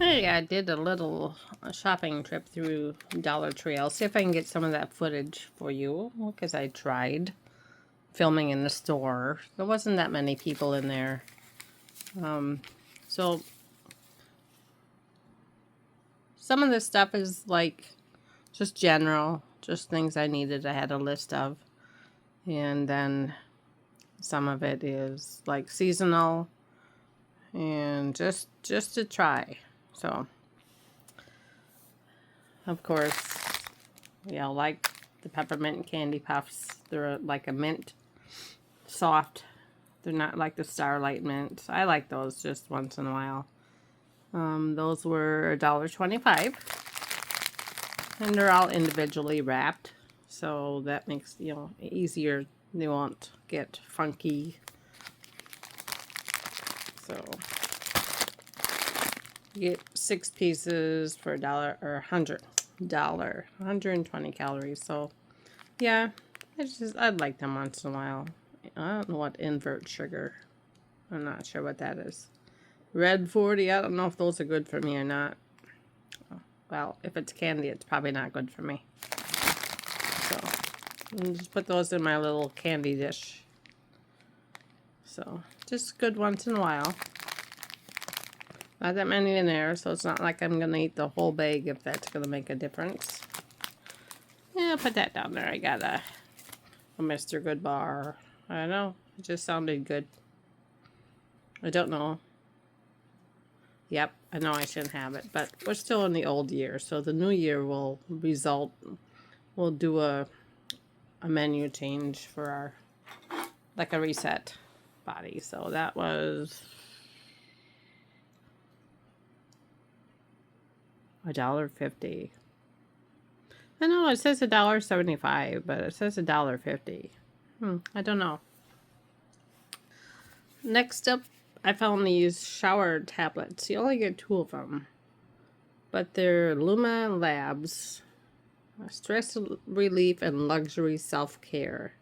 Hey, I did a little shopping trip through Dollar Tree. I'll see if I can get some of that footage for you, because I tried filming in the store. There wasn't that many people in there. So some of this stuff is like just general, just things I needed. I had a list of. And then some of it is like seasonal and just to try. So, of course, like the peppermint candy puffs. They're like a mint, soft. They're not like the Starlight Mint. I like those just once in a while. Those were $1.25, and they're all individually wrapped, so that makes easier. They won't get funky. So you get 6 pieces for $1 or $100, 120 calories. So yeah, I'd like them once in a while. I don't know what invert sugar. I'm not sure what that is. Red 40. I don't know if those are good for me or not. Well, if it's candy, it's probably not good for me. So I'll just put those in my little candy dish. So just good once in a while. Not that many in there, so it's not like I'm gonna eat the whole bag if that's gonna make a difference. Yeah, I'll put that down there. I got a Mr. Good bar. I don't know. It just sounded good. I don't know. Yep, I know I shouldn't have it, but we're still in the old year, so the new year will we'll do a menu change for our, like a reset body. So that was $1.50. I know it says $1.75, but it says $1.50. I don't know. Next up, I found these shower tablets. You only get 2 of them, but they're Luma Labs, stress relief and luxury self-care,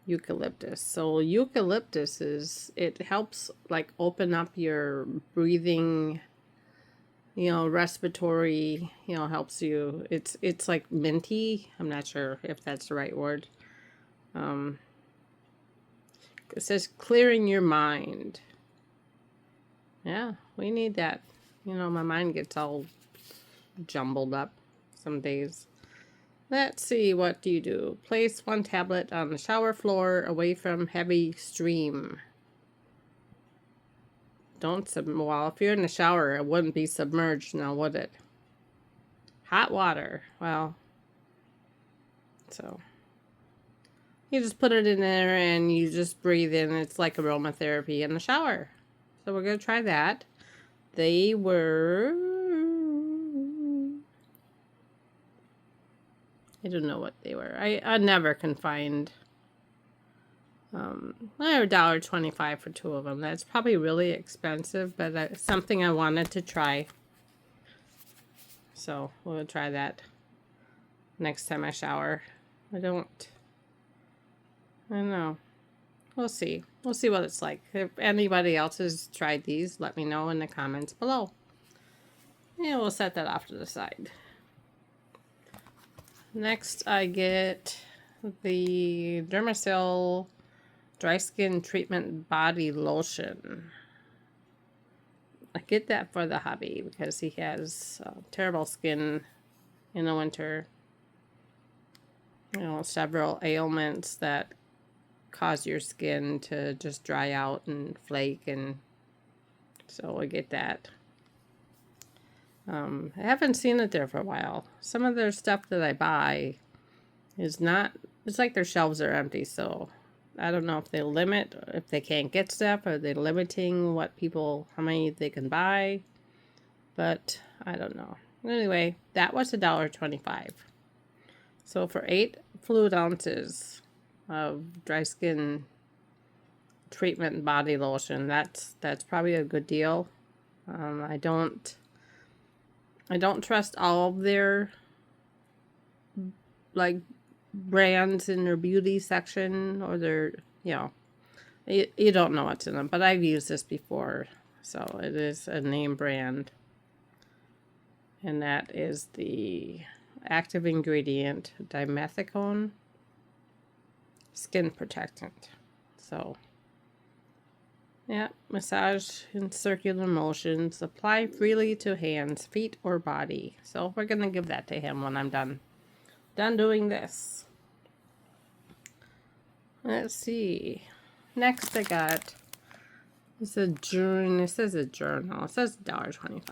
eucalyptus. So eucalyptus it helps like open up your breathing, respiratory, helps you. It's like minty. I'm not sure if that's the right word. It says clearing your mind. Yeah, we need that. My mind gets all jumbled up some days. Let's see, what do you do? Place 1 tablet on the shower floor away from heavy stream. Well, if you're in the shower, it wouldn't be submerged now, would it? Hot water. Well, so you just put it in there and you just breathe in. It's like aromatherapy in the shower. So we're going to try that. They were, I don't know what they were. I never can find. They're $1.25 for 2 of them. That's probably really expensive, but something I wanted to try. So we'll try that next time I shower. I don't know. We'll see. We'll see what it's like. If anybody else has tried these, let me know in the comments below. Yeah, we'll set that off to the side. Next, I get the Dermacell Dry Skin Treatment Body Lotion. I get that for the hubby because he has terrible skin in the winter. Several ailments that cause your skin to just dry out and flake, and so I get that. I haven't seen it there for a while. Some of their stuff that I buy is not, it's like their shelves are empty, so I don't know if they limit, if they can't get stuff, or they're limiting how many they can buy, but I don't know. Anyway, that was $1.25. So for 8 fluid ounces of dry skin treatment body lotion, that's probably a good deal. I don't trust all of their like brands in their beauty section, or their you don't know what's in them, but I've used this before, so it is a name brand. And that is the active ingredient, dimethicone skin protectant. So, yeah, massage in circular motions. Apply freely to hands, feet, or body. So we're going to give that to him when I'm done doing this. Let's see. Next I got it's a journal. It says a journal. It says $1.25.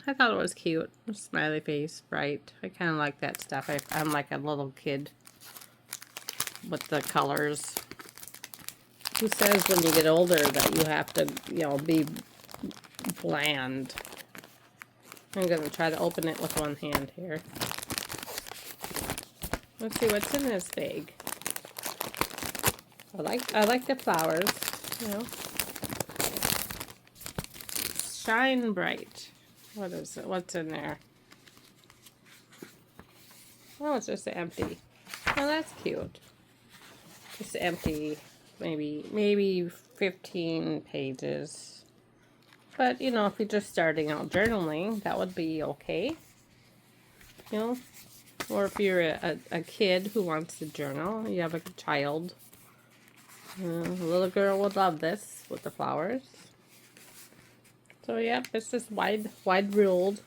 I thought it was cute. Smiley face, bright. I kind of like that stuff. I'm like a little kid with the colors. Who says when you get older that you have to, be bland? I'm going to try to open it with one hand here. Let's see what's in this bag. I like the flowers, Shine bright. What is it? What's in there? Oh, it's just empty. Oh, that's cute. Just empty. Maybe 15 pages. But, if you're just starting out journaling, that would be okay. Or if you're a kid who wants to journal, you have a child. A little girl would love this with the flowers. So, yep, it's just wide ruled.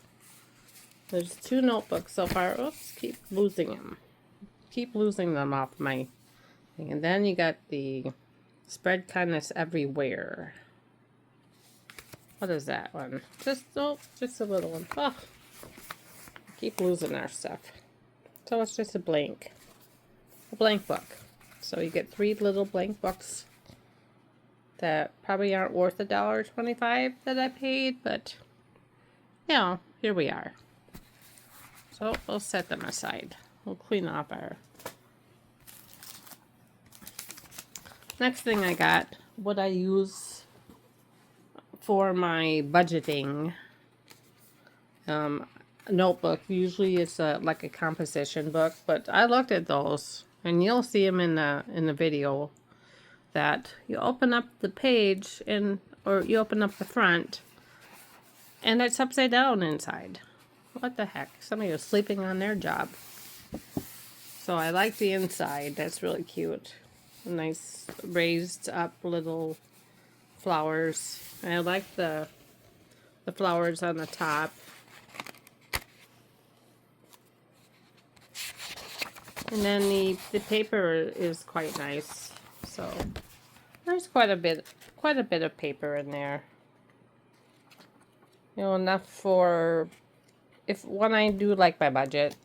There's 2 notebooks so far. Oops, keep losing them. Keep losing them off my thing. And then you got the Spread Kindness Everywhere. What is that one? Just a little one. Oh, keep losing our stuff. So it's just a blank book. So you get 3 little blank books that probably aren't worth $1.25 that I paid, but here we are. So we'll set them aside. We'll clean off our... Next thing I got, what I use for my budgeting notebook. Usually it's like a composition book, but I looked at those, and you'll see them in the video, that you open up the page or you open up the front and it's upside down inside. What the heck? Somebody was sleeping on their job. So I like the inside. That's really cute. Nice raised up little flowers. And I like the flowers on the top. And then the paper is quite nice. So there's quite a bit of paper in there. Enough for when I do like my budget.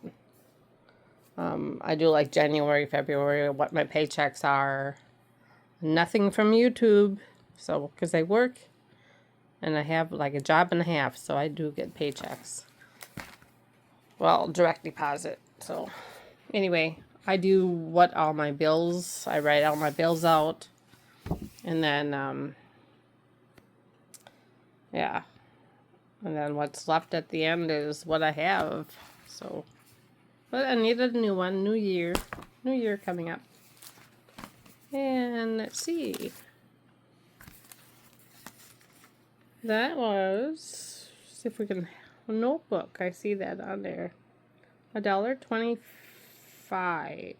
I do like January, February, what my paychecks are. Nothing from YouTube. So, because I work and I have like a job and a half, so I do get paychecks. Well, direct deposit. So, anyway, I do all my bills. I write all my bills out. And then, yeah. And then what's left at the end is what I have. So, but I needed a new one. New year coming up. And let's see. That was, see if we can, a notebook. I see that on there. $1.25.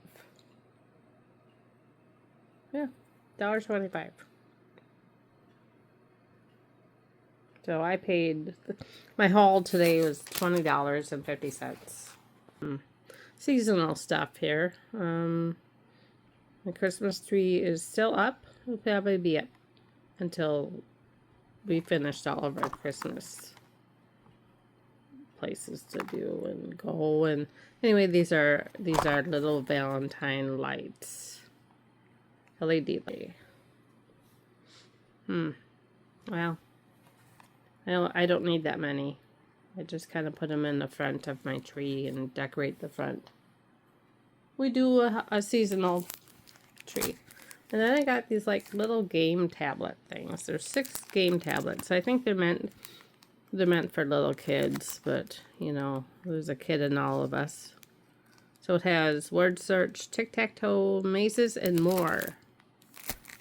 Yeah, $1.25. So I paid, my haul today was $20.50. Seasonal stuff here. The Christmas tree is still up. It'll probably be up until we finished all of our Christmas places to do and go. And anyway, these are little Valentine lights. LED light. Well, I don't need that many. I just kind of put them in the front of my tree and decorate the front. We do a seasonal tree. And then I got these like little game tablet things. There's 6 game tablets. I think they're meant for little kids, but there's a kid in all of us. So it has word search, tic-tac-toe, mazes, and more.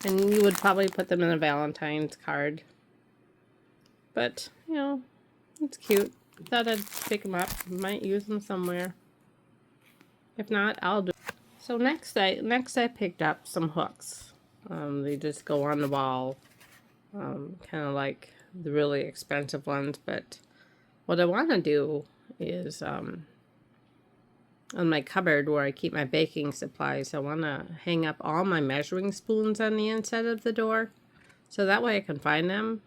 And you would probably put them in a Valentine's card. But, it's cute. Thought I'd pick them up. Might use them somewhere. If not, I'll do. So next I picked up some hooks. They just go on the wall, kind of like the really expensive ones. But what I want to do is on my cupboard where I keep my baking supplies, I want to hang up all my measuring spoons on the inside of the door, so that way I can find them.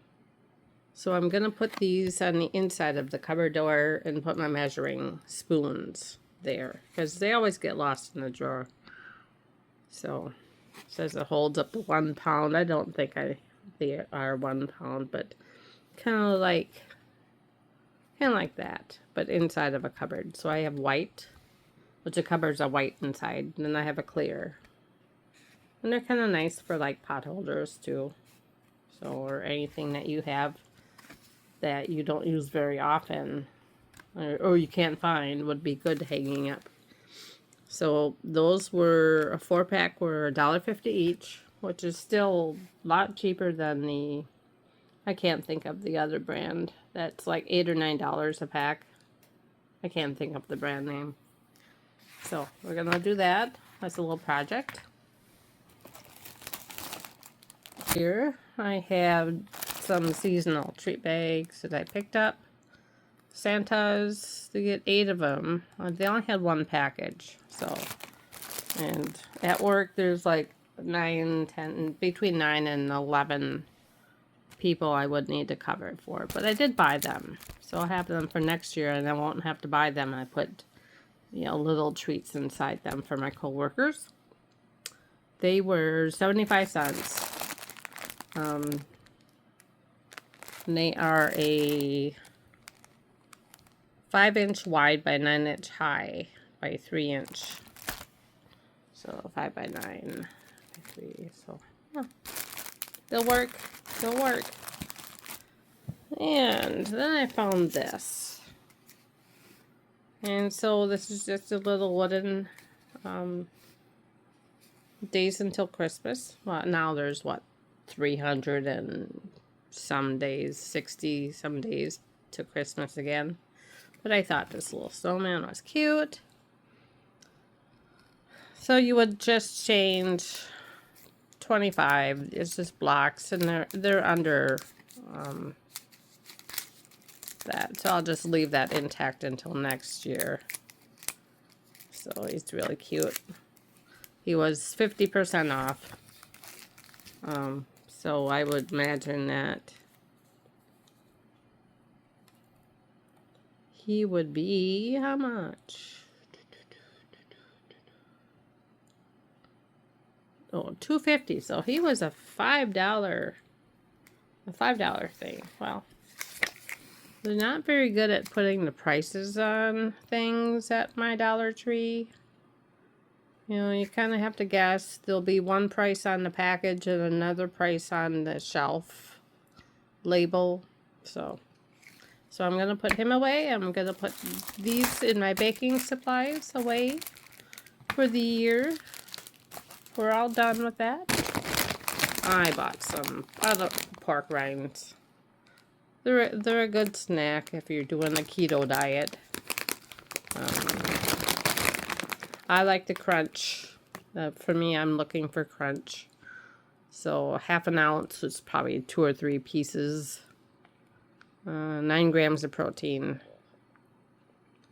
So I'm gonna put these on the inside of the cupboard door and put my measuring spoons there, because they always get lost in the drawer. So it says it holds up to 1 pound. I don't think they are 1 pound, but kind of like that, but inside of a cupboard. So I have white, which the cupboards are white inside, and then I have a clear. And they're kind of nice for like pot holders too. So, or anything that you have that you don't use very often, or you can't find, would be good hanging up. So those were, a 4-pack were $1.50 each, which is still a lot cheaper than the, I can't think of the other brand. That's like $8 or $9 a pack. I can't think of the brand name. So we're gonna do that. That's a little project. Here I have some seasonal treat bags that I picked up. Santa's, they get 8 of them. They only had 1 package, so. And at work there's like 9, 10, between 9 and 11 people I would need to cover it for. But I did buy them, so I'll have them for next year, and I won't have to buy them. I put, you know, little treats inside them for my coworkers. They were 75 cents. They are a 5-inch wide by 9-inch high by 3-inch. So 5 by 9 by 3. So yeah, they'll work. They'll work. And then I found this. And so this is just a little wooden days until Christmas. Well, now there's what, 300 and some days, 60 some days to Christmas again. But I thought this little snowman was cute. So you would just change 25. It's just blocks, and they're under that. So I'll just leave that intact until next year. So he's really cute. He was 50% off. So I would imagine that he would be, how much? Oh, $2.50. So he was a $5 thing. Well, they're not very good at putting the prices on things at my Dollar Tree. You know, you kind of have to guess. There'll be one price on the package and another price on the shelf label. So I'm going to put him away. I'm going to put these in my baking supplies away for the year. We're all done with that. I bought some other pork rinds. They're a good snack if you're doing a keto diet. I like the crunch. For me, I'm looking for crunch. So ½ an ounce is probably 2 or 3 pieces. 9 grams of protein.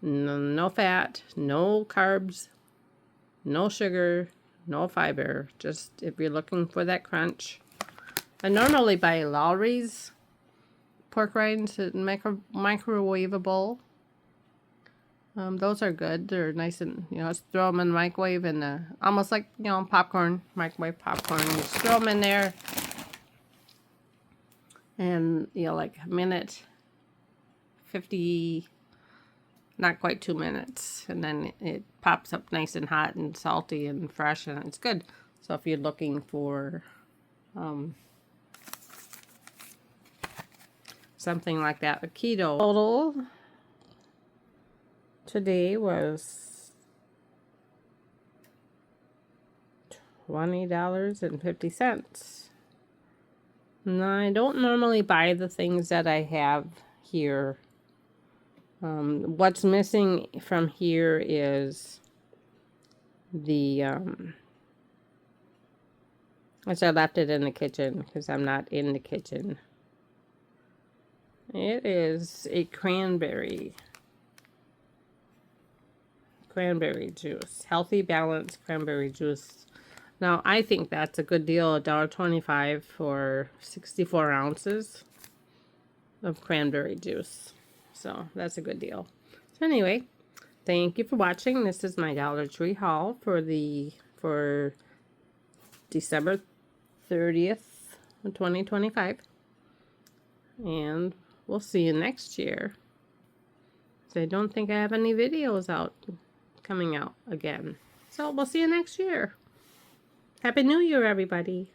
No fat, no carbs, no sugar, no fiber. Just if you're looking for that crunch. I normally buy Lawry's pork rinds, microwavable. Those are good. They're nice and, you know, just throw them in the microwave and almost like, you know, popcorn, microwave popcorn. Just throw them in there and, you know, like a minute, 50, not quite 2 minutes. And then it pops up nice and hot and salty and fresh, and it's good. So if you're looking for something like that, a keto total today was $20.50. Now, I don't normally buy the things that I have here What's missing from here is the, which I left it in the kitchen because I'm not in the kitchen. It is a cranberry juice. Healthy, balanced cranberry juice. Now, I think that's a good deal, $1.25 for 64 ounces of cranberry juice. So, that's a good deal. So, anyway, thank you for watching. This is my Dollar Tree haul for December 30th, 2025. And we'll see you next year. So I don't think I have any videos coming out again. So we'll see you next year. Happy New Year, everybody.